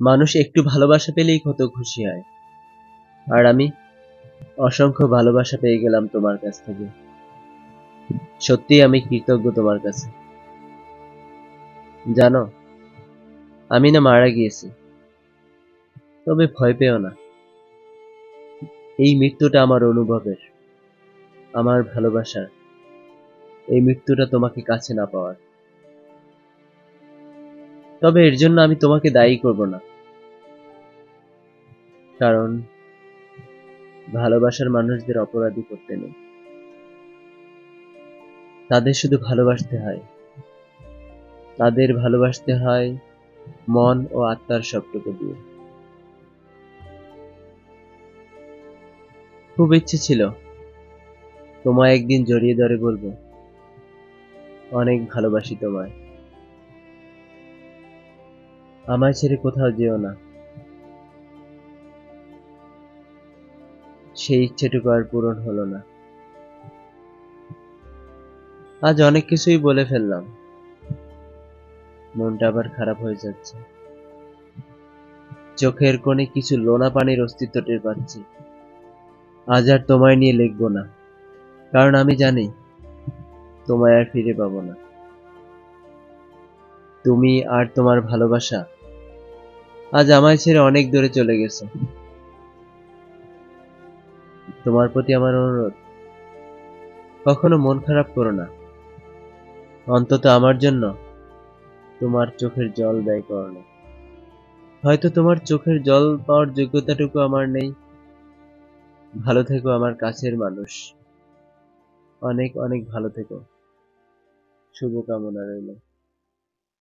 মানুষ একটু ভালোবাসা পেলেই কত খুশি হয়, আর আমি অসংখ্য ভালোবাসা পেয়ে গেলাম তোমার কাছ থেকে। সত্যিই আমি কৃতজ্ঞ তোমার কাছে। জানো, আমি না মারা গিয়েছি, তবে ভয় পেও না। এই মৃত্যুটা আমার অনুভবের, আমার ভালোবাসার। এই মৃত্যুটা তোমাকে কাছে না পাওয়ার। তবে এর জন্য আমি তোমাকে দায়ী করব না, কারণ ভালোবাসার মানুষদের অপরাধী করতে নেই। তাদের শুধু ভালোবাসতে হয়, তাদের ভালোবাসতে হয় মন ও আত্মার সবটুকু দিয়ে। খুব ইচ্ছে ছিল তোমায় একদিন জড়িয়ে ধরে বলবো, অনেক ভালোবাসি তোমায়, আমায় ছেড়ে কোথাও যেও না। সেই ইচ্ছেটুকু আর পূরণ হলো না। আজ অনেক কিছুই বলে ফেললাম, মনটা আবার খারাপ হয়ে যাচ্ছে। চোখের কোণে কিছু লোনা পানির অস্তিত্ব টের পাচ্ছি। আজ আর তোমায় নিয়ে লিখবো না, কারণ আমি জানি তোমায় আর ফিরে পাবো না। তুমি আর তোমার ভালোবাসা আজ আমায় ছেড়ে অনেক দূরে চলে গেছে। তোমার প্রতি আমার অনুরোধ, কখনো মন খারাপ করো না। অন্তত আমার জন্য তোমার চোখের জল ব্যয় করো না। হয়তো তোমার চোখের জল পাওয়ার যোগ্যতাটুকু আমার নেই। ভালো থেকো আমার কাছের মানুষ, অনেক অনেক ভালো থেকো। শুভকামনা রইল।